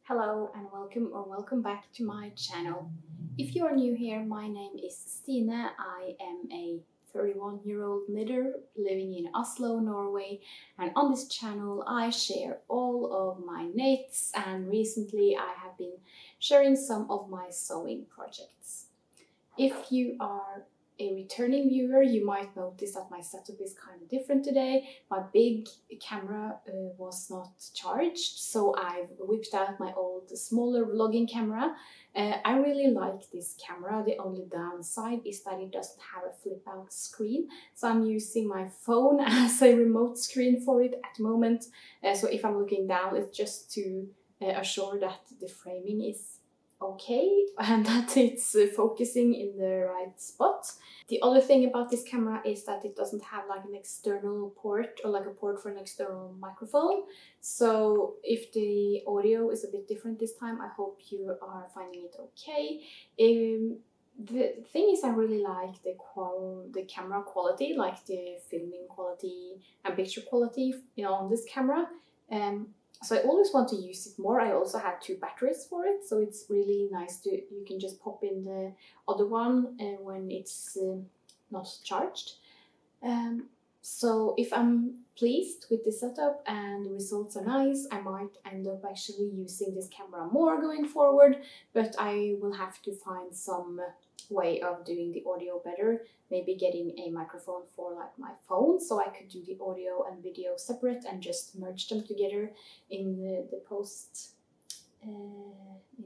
Hello and welcome back to my channel. If you are new here, my name is Stine. I am a 31-year-old knitter living in Oslo, Norway, and on this channel I share all of my knits, and recently I have been sharing some of my sewing projects. If you are a returning viewer, you might notice that my setup is kind of different today. My big camera was not charged, so I've whipped out my old smaller vlogging camera. I really like this camera. The only downside is that it doesn't have a flip out screen, so I'm using my phone as a remote screen for it at the moment. So if I'm looking down, it's just to assure that the framing is okay and that it's focusing in the right spot. The other thing about this camera is that it doesn't have like an external port or like a port for an external microphone. So if the audio is a bit different this time, I hope you are finding it okay. The thing is, I really like the camera quality, like the filming quality and picture quality, on this camera. So I always want to use it more. I also have 2 batteries for it, so it's really nice you can just pop in the other one when it's not charged. So if I'm pleased with the setup and the results are nice, I might end up actually using this camera more going forward, but I will have to find some way of doing the audio better, maybe getting a microphone for like my phone so I could do the audio and video separate and just merge them together in the post in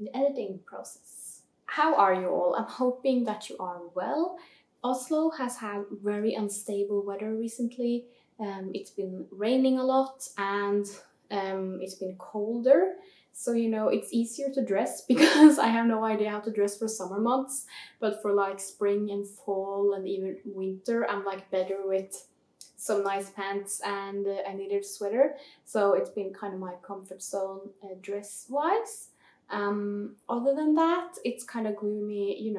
the editing process. How are you all? I'm hoping that you are well. Oslo has had very unstable weather recently. It's been raining a lot and it's been colder. So, it's easier to dress because I have no idea how to dress for summer months. But for like spring and fall and even winter, I'm like better with some nice pants and a knitted sweater. So it's been kind of my comfort zone dress-wise. Other than that, it's kind of gloomy,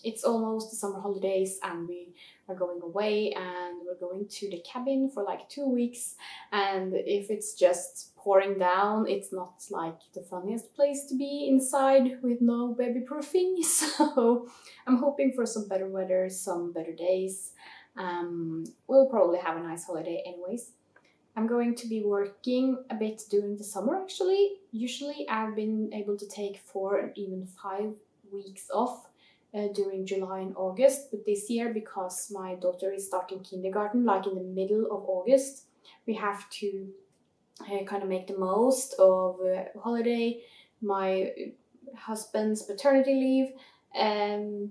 it's almost the summer holidays and we are going away and we're going to the cabin for like 2 weeks, and if it's just pouring down, it's not like the funniest place to be inside with no baby proofing. So I'm hoping for some better weather, some better days. We'll probably have a nice holiday anyways. I'm going to be working a bit during the summer actually. Usually I've been able to take 4 and even 5 weeks off during July and August, but this year, because my daughter is starting kindergarten like in the middle of August, we have to kind of make the most of holiday, my husband's paternity leave, and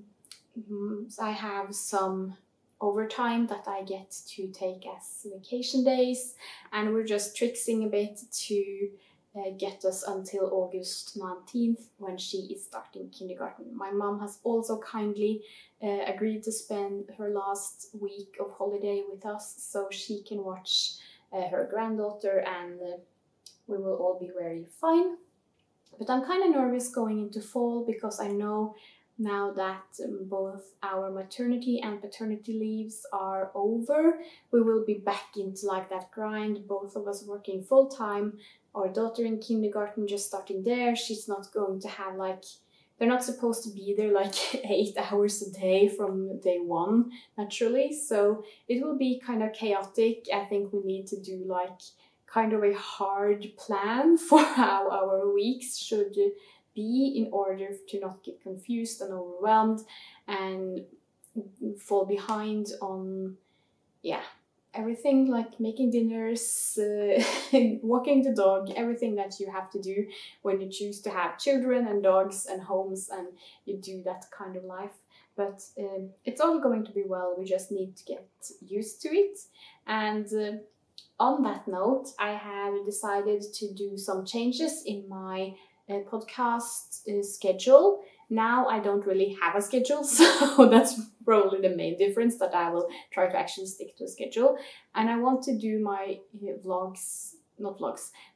I have some overtime that I get to take as vacation days, and we're just tricksing a bit to get us until August 19th when she is starting kindergarten. My mom has also kindly agreed to spend her last week of holiday with us so she can watch her granddaughter, and we will all be very fine. But I'm kind of nervous going into fall because I know now that both our maternity and paternity leaves are over, we will be back into like that grind, both of us working full time. Our daughter in kindergarten just starting there, she's not going to have like, they're not supposed to be there like 8 hours a day from day 1 naturally, so it will be kind of chaotic. I think we need to do like kind of a hard plan for how our weeks should be in order to not get confused and overwhelmed and fall behind on everything, like making dinners, walking the dog, everything that you have to do when you choose to have children and dogs and homes and you do that kind of life. But it's all going to be well. We just need to get used to it. And on that note, I have decided to do some changes in my podcast schedule. Now I don't really have a schedule, so that's probably the main difference, that I will try to actually stick to a schedule. And I want to do my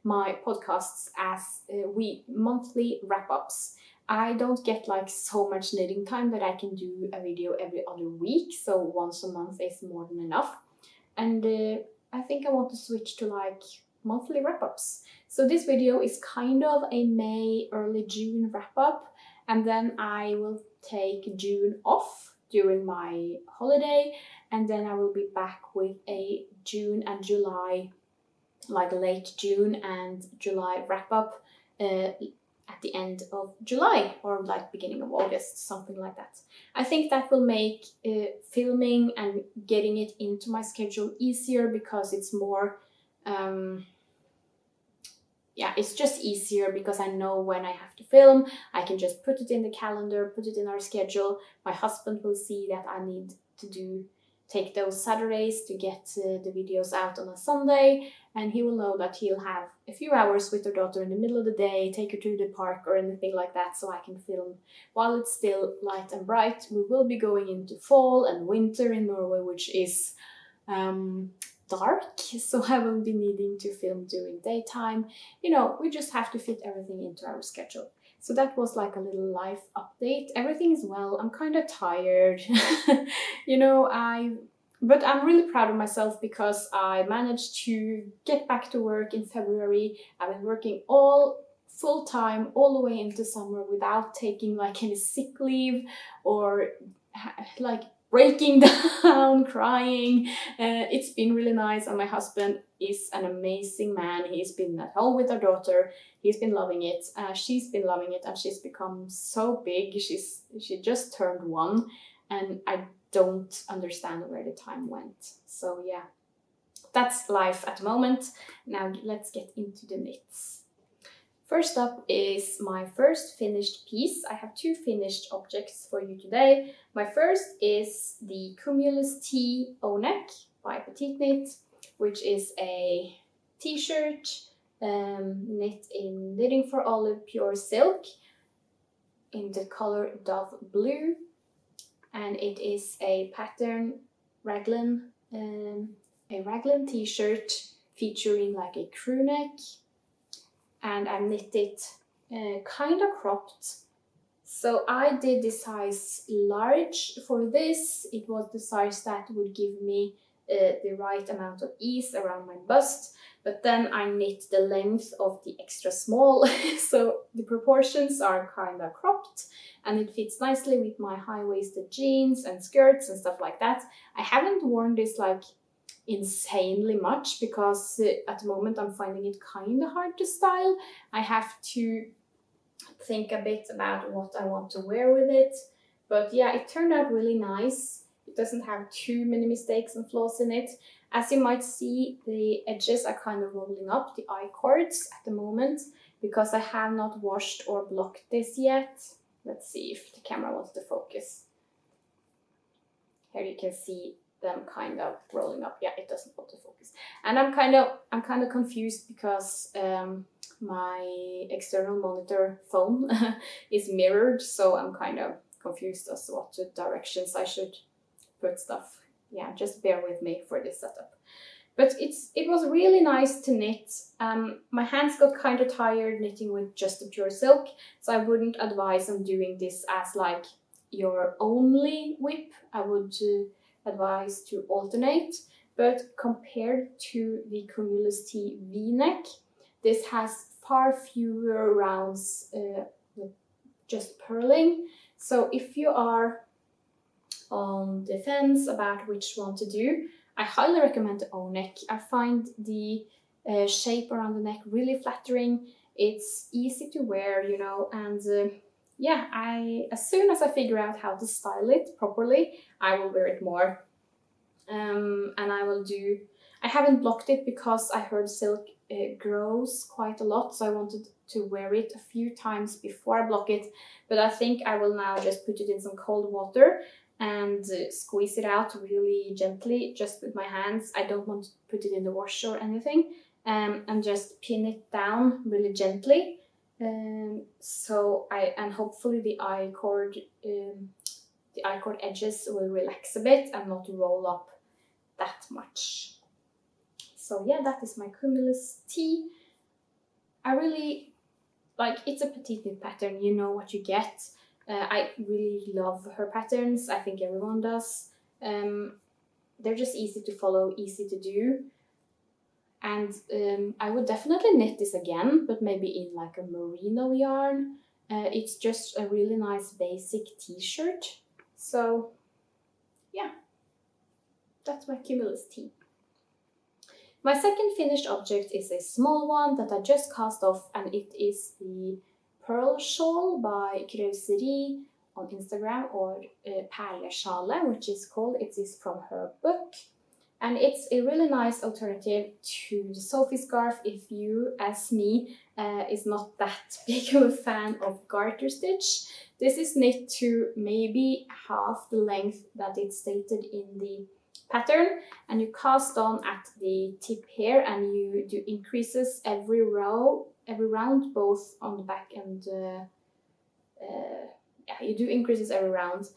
my podcasts as monthly wrap-ups. I don't get like so much knitting time that I can do a video every other week, so once a month is more than enough. And I think I want to switch to like monthly wrap-ups. So this video is kind of a May, early June wrap-up, and then I will take June off during my holiday, and then I will be back with a June and July, like late June and July wrap-up at the end of July or like beginning of August, something like that. I think that will make filming and getting it into my schedule easier, because it's more yeah, it's just easier because I know when I have to film. I can just put it in the calendar, put it in our schedule. My husband will see that I need to take those Saturdays to get the videos out on a Sunday, and he will know that he'll have a few hours with our daughter in the middle of the day, take her to the park or anything like that, so I can film while it's still light and bright. We will be going into fall and winter in Norway, which is dark, so I will be needing to film during daytime. You know, we just have to fit everything into our schedule. So that was like a little life update. Everything is well. I'm kind of tired. You know, but I'm really proud of myself because I managed to get back to work in February. I've been working all full time all the way into summer without taking like any sick leave or like breaking down, crying. It's been really nice, and my husband is an amazing man. He's been at home with our daughter. He's been loving it. She's been loving it, and she's become so big. She just turned 1, and I don't understand where the time went. So yeah, that's life at the moment. Now let's get into the knits. First up is my first finished piece. I have 2 finished objects for you today. My first is the Cumulus T O-neck by petiteknit, which is a t-shirt knit in Knitting for Olive pure silk in the color Dove Blue, and it is a pattern raglan, a raglan t-shirt featuring like a crew neck, and I knit it kind of cropped. So I did the size large for this. It was the size that would give me the right amount of ease around my bust, but then I knit the length of the extra small, so the proportions are kind of cropped, and it fits nicely with my high-waisted jeans and skirts and stuff like that. I haven't worn this like insanely much because at the moment I'm finding it kind of hard to style. I have to think a bit about what I want to wear with it, but yeah, it turned out really nice. It doesn't have too many mistakes and flaws in it. As you might see, the edges are kind of rolling up, the I-cords at the moment, because I have not washed or blocked this yet. Let's see if the camera wants to focus. Here you can see them kind of rolling up. Yeah, it doesn't want to focus. And I'm kind of confused because my external monitor phone is mirrored, so I'm kind of confused as to what directions I should put stuff. Yeah, just bear with me for this setup. But it was really nice to knit. My hands got kind of tired knitting with just the pure silk, so I wouldn't advise on doing this as like your only whip. I would advise to alternate, but compared to the Cumulus T V-neck, this has far fewer rounds just purling. So if you are on the fence about which one to do, I highly recommend the O-neck. I find the shape around the neck really flattering. It's easy to wear, you know, and yeah, as soon as I figure out how to style it properly, I will wear it more. And I haven't blocked it because I heard silk grows quite a lot, so I wanted to wear it a few times before I block it, but I think I will now just put it in some cold water and squeeze it out really gently, just with my hands. I don't want to put it in the wash or anything, and just pin it down really gently. And hopefully the I-cord edges will relax a bit and not roll up that much. So yeah, that is my Cumulus T. I really like, it's a petiteknit pattern, you know what you get. I really love her patterns. I think everyone does. They're just easy to follow, easy to do. And I would definitely knit this again, but maybe in like a merino yarn. It's just a really nice basic t-shirt. So yeah, that's my Cumulus tee. My second finished object is a small one that I just cast off, and it is the Pearl Shawl by Krauseri on Instagram, or Perlesjalet, which is called. It is from her book. And it's a really nice alternative to the Sophie scarf if you, as me, is not that big of a fan of garter stitch. This is knit to maybe half the length that it's stated in the pattern, and you cast on at the tip here, and you do increases every round, both on the back and yeah, you do increases every round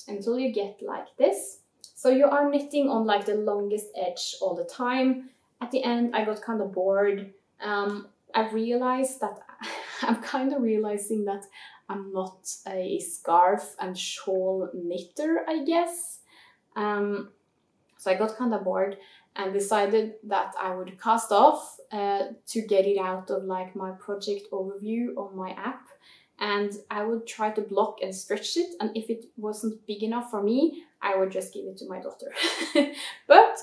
until you get like this. So you are knitting on like the longest edge all the time. At the end, I got kind of bored. I realized that I'm kind of realizing that I'm not a scarf and shawl knitter, I guess. So I got kind of bored and decided that I would cast off to get it out of like my project overview on my app. And I would try to block and stretch it, and if it wasn't big enough for me, I would just give it to my daughter. But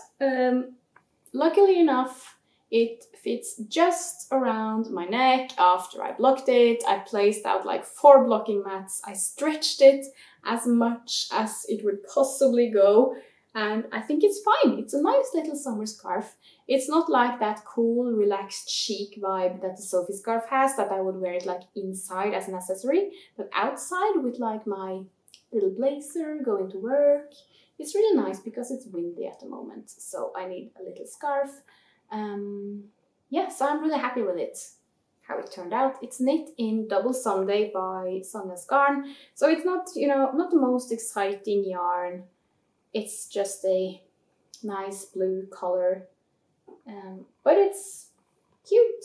luckily enough, it fits just around my neck. After I blocked it, I placed out like 4 blocking mats. I stretched it as much as it would possibly go, and I think it's fine. It's a nice little summer scarf. It's not like that cool, relaxed, chic vibe that the Sophie scarf has, that I would wear it like inside as an accessory, but outside with like my little blazer going to work. It's really nice because it's windy at the moment, so I need a little scarf. Yeah, so I'm really happy with it, how it turned out. It's knit in Double Sunday by Sonja's Garn, so it's not, you know, not the most exciting yarn. It's just a nice blue color. But it's cute.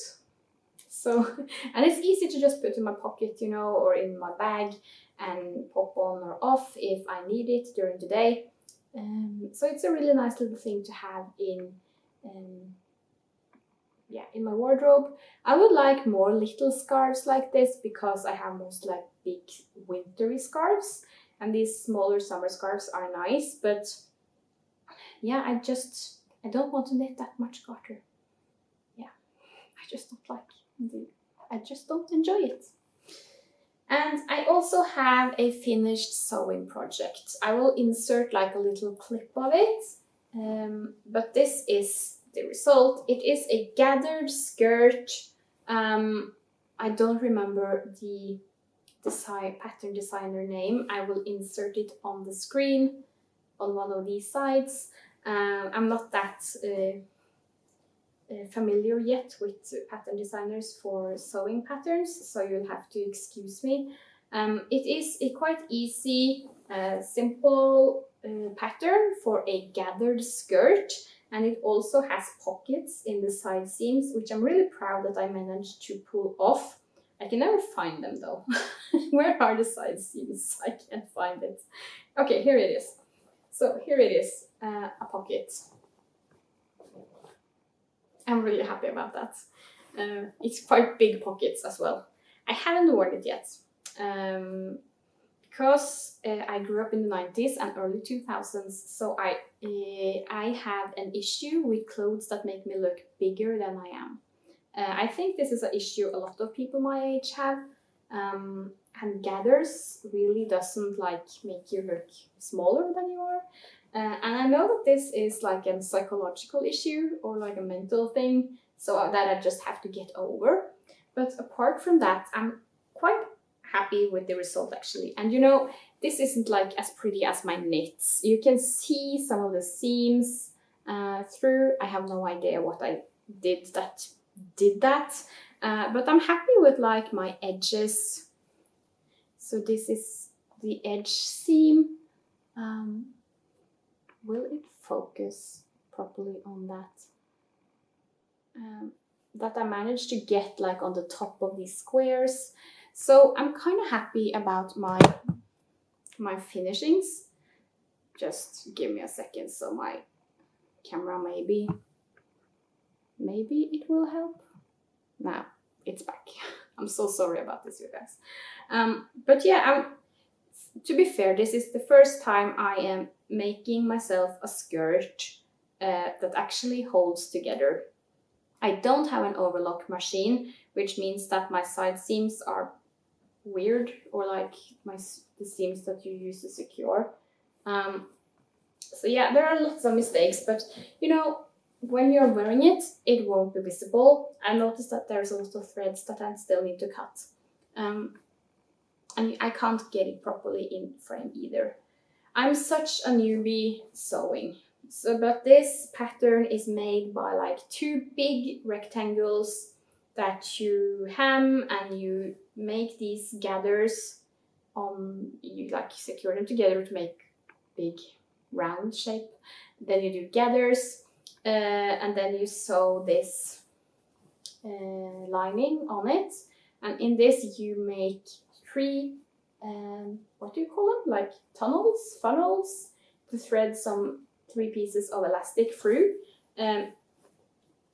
So, and it's easy to just put in my pocket, you know, or in my bag and pop on or off if I need it during the day. So it's a really nice little thing to have in, yeah, in my wardrobe. I would like more little scarves like this because I have most like big wintry scarves, and these smaller summer scarves are nice, but yeah, I don't want to knit that much garter. Yeah, I just don't enjoy it. And I also have a finished sewing project. I will insert like a little clip of it, but this is the result. It is a gathered skirt. I don't remember the pattern designer name. I will insert it on the screen on one of these sides. I'm not that familiar yet with pattern designers for sewing patterns, so you'll have to excuse me. It is a quite easy, simple pattern for a gathered skirt, and it also has pockets in the side seams, which I'm really proud that I managed to pull off. I can never find them though. Where are the side seams? I can't find it. Okay, here it is. So here it is, a pocket. I'm really happy about that. It's quite big pockets as well. I haven't worn it yet because I grew up in the 90s and early 2000s, so I have an issue with clothes that make me look bigger than I am. I think this is an issue a lot of people my age have, and gathers really doesn't like make you look smaller than you are. And I know that this is like a psychological issue or like a mental thing, so that I just have to get over. But apart from that, I'm quite happy with the result actually. And you know, this isn't like as pretty as my knits. You can see some of the seams through. I have no idea what I did that but I'm happy with like my edges. So this is the edge seam. Will it focus properly on that? That I managed to get like on the top of these squares. So I'm kind of happy about my finishings. Just give me a second so my camera maybe. maybe it will help. Now it's back. I'm so sorry about this, you guys. But yeah, to be fair, this is the first time I am making myself a skirt that actually holds together. I don't have an overlock machine, which means that my side seams are weird, or like the seams that you use to secure. So yeah, there are lots of mistakes, but you know, when you're wearing it, it won't be visible. I noticed that there's a lot of threads that I still need to cut. And I can't get it properly in frame either. I'm such a newbie sewing. So, but this pattern is made by like 2 big rectangles that you hem, and you make these gathers on, you like secure them together to make big round shape. Then you do gathers, and then you sew this lining on it, and in this you make 3 what do you call them, like funnels to thread some 3 pieces of elastic through.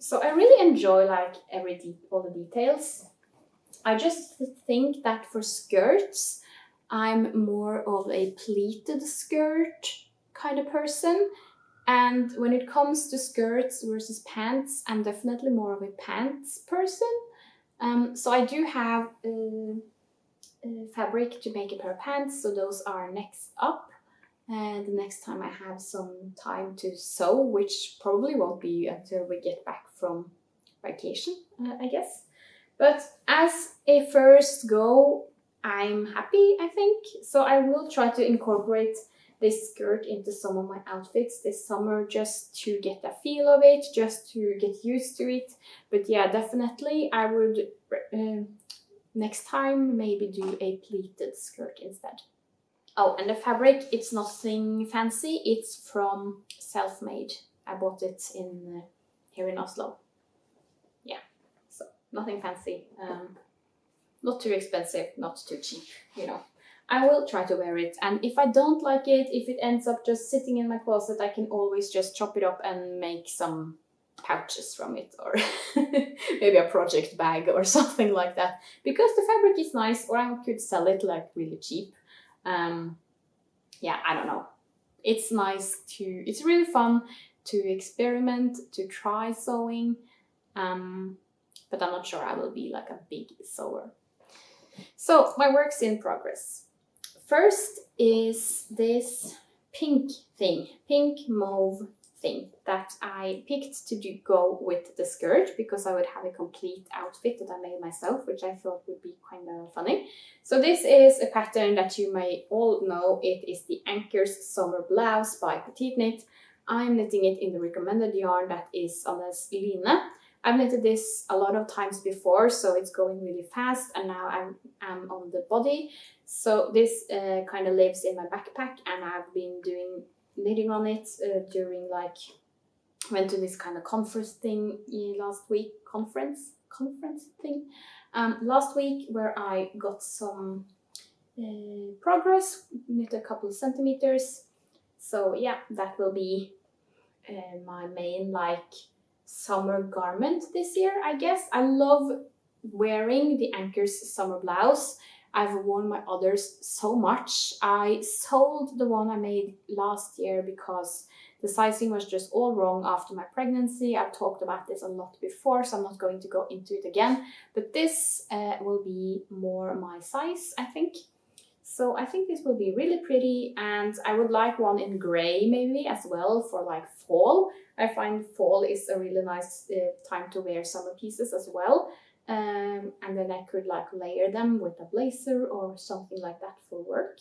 So I really enjoy like all the details. I just think that for skirts I'm more of a pleated skirt kind of person, and when it comes to skirts versus pants, I'm definitely more of a pants person. So I do have fabric to make a pair of pants, so those are next up. And the next time I have some time to sew, which probably won't be until we get back from vacation, I guess. But as a first go, I'm happy, I think. So I will try to incorporate this skirt into some of my outfits this summer, just to get the feel of it, just to get used to it. But yeah, definitely I would next time maybe do a pleated skirt instead. Oh, and the fabric, it's nothing fancy. It's from Selfmade. I bought it here in Oslo. Yeah, so nothing fancy. Not too expensive, not too cheap, you know. I will try to wear it, and if I don't like it, if it ends up just sitting in my closet, I can always just chop it up and make some pouches from it, or maybe a project bag or something like that, because the fabric is nice, or I could sell it like really cheap. Yeah, I don't know. It's it's really fun to experiment, to try sewing, but I'm not sure I will be like a big sewer. So my work's in progress. First is this pink mauve thing that I picked to go with the skirt, because I would have a complete outfit that I made myself, which I thought would be kind of funny. So this is a pattern that you may all know. It is the Ankers summer blouse by Petiteknit. I'm knitting it in the recommended yarn that is on this line. I've knitted this a lot of times before, so it's going really fast, and now I'm on the body. So this kind of lives in my backpack, and I've been doing knitting on it during, like, went to this kind of conference thing last week, conference thing last week, where I got some progress, knit a couple of centimeters. So yeah, that will be my main like summer garment this year, I guess. I love wearing the Ankers summer blouse. I've worn my others so much. I sold the one I made last year because the sizing was just all wrong after my pregnancy. I've talked about this a lot before, so I'm not going to go into it again. But this will be more my size, I think. So I think this will be really pretty, and I would like one in grey maybe as well for like fall. I find fall is a really nice time to wear summer pieces as well. And then I could like layer them with a blazer or something like that for work.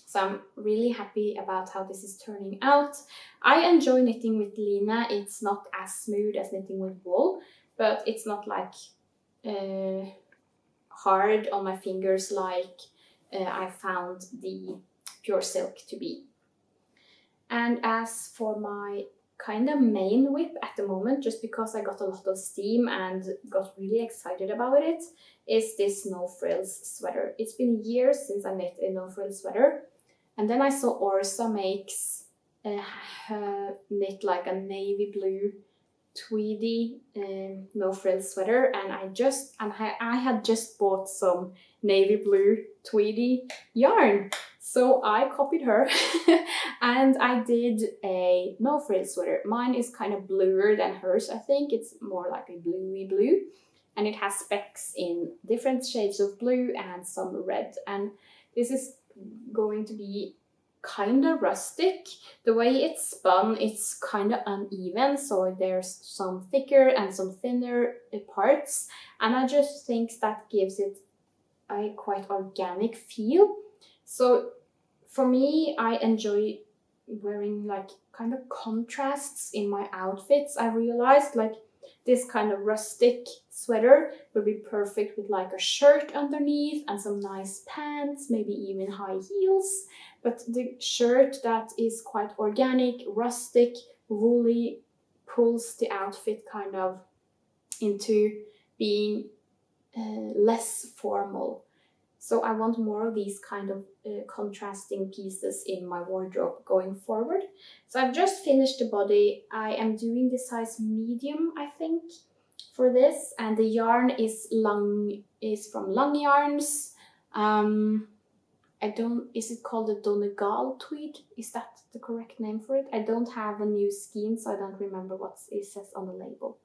So I'm really happy about how this is turning out. I enjoy knitting with line. It's not as smooth as knitting with wool, but it's not like hard on my fingers like I found the pure silk to be. And as for my kind of main whip at the moment, just because I got a lot of steam and got really excited about it, is this no frills sweater. It's been years since I knit a no frills sweater, and then I saw Orsa makes knit like a navy blue tweedy no frills sweater, and I had just bought some navy blue tweedy yarn, so I copied her and I did a no frills sweater. Mine is kind of bluer than hers. I think it's more like a bluey blue, and it has specks in different shades of blue and some red, and this is going to be kind of rustic. The way it's spun, it's kind of uneven, so there's some thicker and some thinner parts, and I just think that gives it a quite organic feel. So for me, I enjoy wearing like kind of contrasts in my outfits. I realized like this kind of rustic sweater would be perfect with like a shirt underneath and some nice pants, maybe even high heels. But the shirt that is quite organic, rustic, woolly, pulls the outfit kind of into being less formal. So I want more of these kind of contrasting pieces in my wardrobe going forward. So I've just finished the body. I am doing the size medium, I think, for this, and the yarn is from Long Yarns. Is it called the Donegal tweed? Is that the correct name for it? I don't have a new skein, so I don't remember what it says on the label.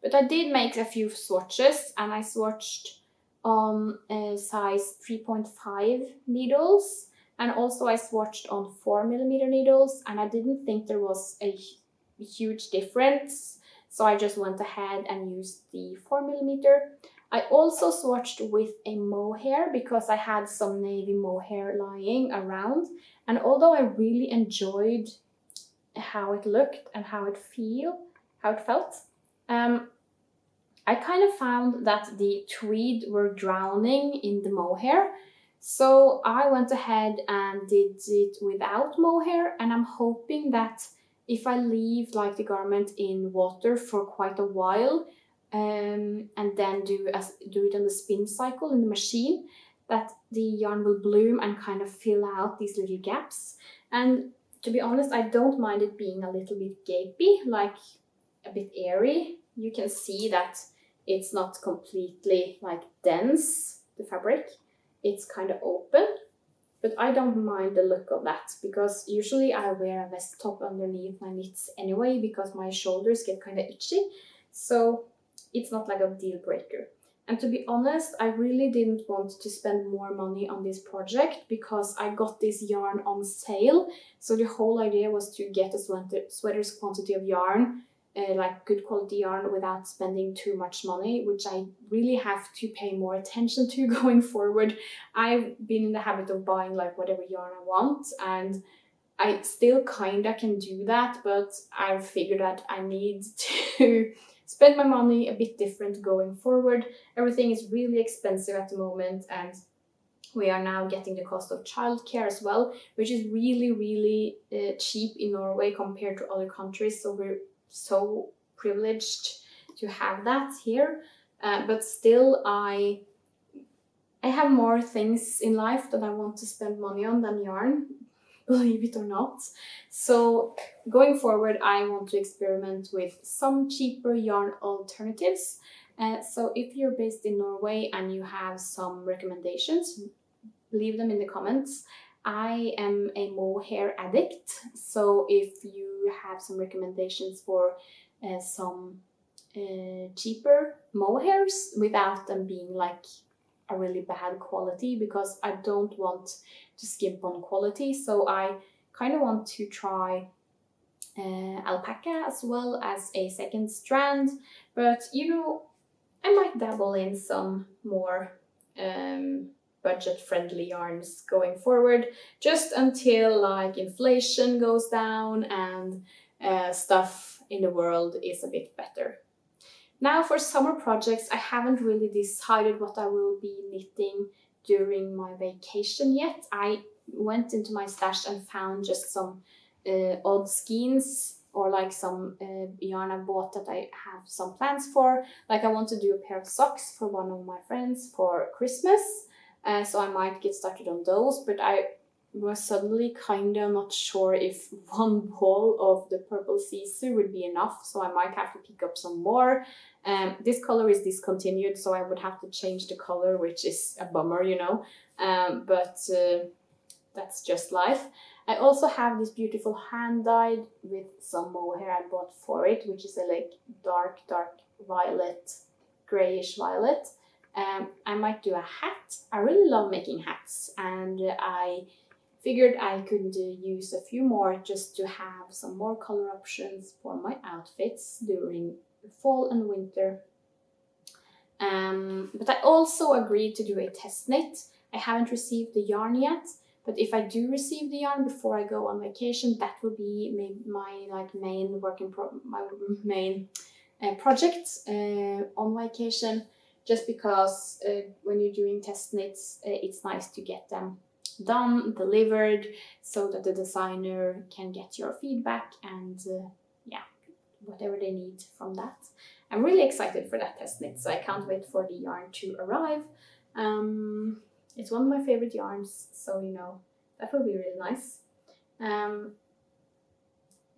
But I did make a few swatches, and I swatched on size 3.5 needles, and also I swatched on 4mm needles, and I didn't think there was a huge difference, so I just went ahead and used the 4mm. I also swatched with a mohair because I had some navy mohair lying around, and although I really enjoyed how it looked and how it felt, I kind of found that the tweed were drowning in the mohair, so I went ahead and did it without mohair, and I'm hoping that if I leave like the garment in water for quite a while, and then do it on the spin cycle in the machine, that the yarn will bloom and kind of fill out these little gaps. And to be honest, I don't mind it being a little bit gapy, like a bit airy. You can see that it's not completely like dense, the fabric. It's kind of open, but I don't mind the look of that because usually I wear a vest top underneath my knits anyway because my shoulders get kind of itchy. So it's not like a deal breaker. And to be honest, I really didn't want to spend more money on this project because I got this yarn on sale. So the whole idea was to get a sweater's quantity of yarn, like good quality yarn, without spending too much money, which I really have to pay more attention to going forward. I've been in the habit of buying like whatever yarn I want, and I still kinda can do that, but I've figured that I need to spend my money a bit different going forward. Everything is really expensive at the moment, and we are now getting the cost of childcare as well, which is really cheap in Norway compared to other countries. So we're so privileged to have that here. But still, I have more things in life that I want to spend money on than yarn, believe it or not. So going forward, I want to experiment with some cheaper yarn alternatives. So if you're based in Norway and you have some recommendations, leave them in the comments. I am a mohair addict, so if you have some recommendations for some cheaper mohairs without them being like a really bad quality, because I don't want to skimp on quality, so I kind of want to try alpaca as well as a second strand, but you know, I might dabble in some more budget-friendly yarns going forward, just until like inflation goes down and stuff in the world is a bit better. Now for summer projects, I haven't really decided what I will be knitting during my vacation yet. I went into my stash and found just some odd skeins, or like some yarn I bought that I have some plans for. Like I want to do a pair of socks for one of my friends for Christmas, so I might get started on those, but I was suddenly kind of not sure if one ball of the purple sisu would be enough, so I might have to pick up some more. This color is discontinued, so I would have to change the color, which is a bummer, you know, but that's just life. I also have this beautiful hand dyed with some mohair I bought for it, which is a like dark violet, grayish violet. I might do a hat. I really love making hats, and I figured I could use a few more just to have some more color options for my outfits during fall and winter. But I also agreed to do a test knit. I haven't received the yarn yet, but if I do receive the yarn before I go on vacation, that will be my like main project on vacation. Just because when you're doing test knits, it's nice to get them done, delivered, so that the designer can get your feedback and yeah, whatever they need from that. I'm really excited for that test knit, so I can't wait for the yarn to arrive. It's one of my favorite yarns, so you know, that will be really nice.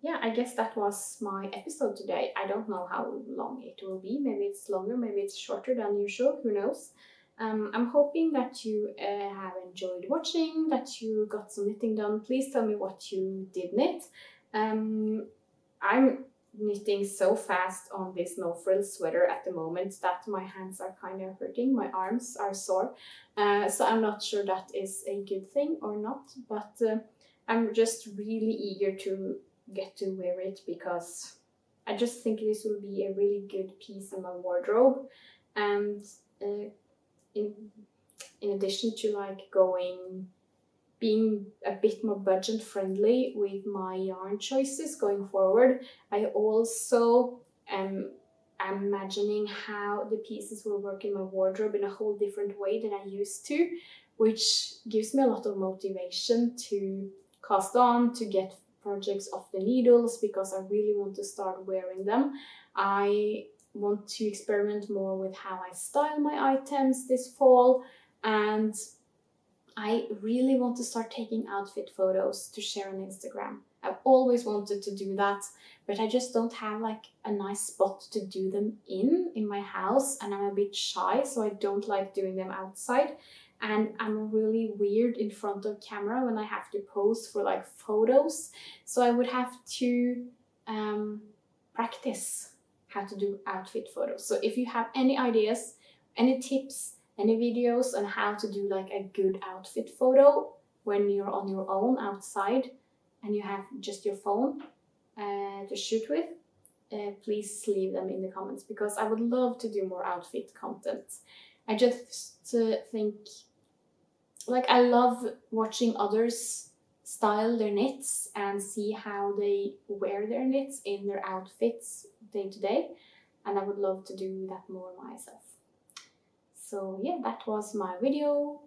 Yeah, I guess that was my episode today. I don't know how long it will be. Maybe it's longer, maybe it's shorter than usual, who knows. I'm hoping that you have enjoyed watching, that you got some knitting done. Please tell me what you did knit. I'm knitting so fast on this no frills sweater at the moment that my hands are kind of hurting, my arms are sore. So I'm not sure that is a good thing or not, but I'm just really eager to get to wear it because I just think this will be a really good piece in my wardrobe. And in addition to like being a bit more budget friendly with my yarn choices going forward, I also am imagining how the pieces will work in my wardrobe in a whole different way than I used to, which gives me a lot of motivation to cast on, to get projects off the needles, because I really want to start wearing them. I want to experiment more with how I style my items this fall, and I really want to start taking outfit photos to share on Instagram. I've always wanted to do that, but I just don't have like a nice spot to do them in my house, and I'm a bit shy, so I don't like doing them outside. And I'm really weird in front of camera when I have to pose for like photos. So I would have to practice how to do outfit photos. So if you have any ideas, any tips, any videos on how to do like a good outfit photo when you're on your own outside and you have just your phone to shoot with, please leave them in the comments, because I would love to do more outfit content. I just think, like, I love watching others style their knits and see how they wear their knits in their outfits day to day, and I would love to do that more myself. So yeah, that was my video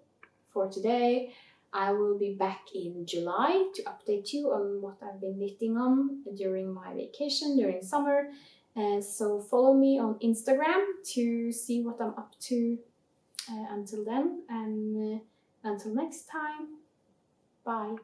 for today. I will be back in July to update you on what I've been knitting on during my vacation, during summer. So follow me on Instagram to see what I'm up to until then, and until next time, bye.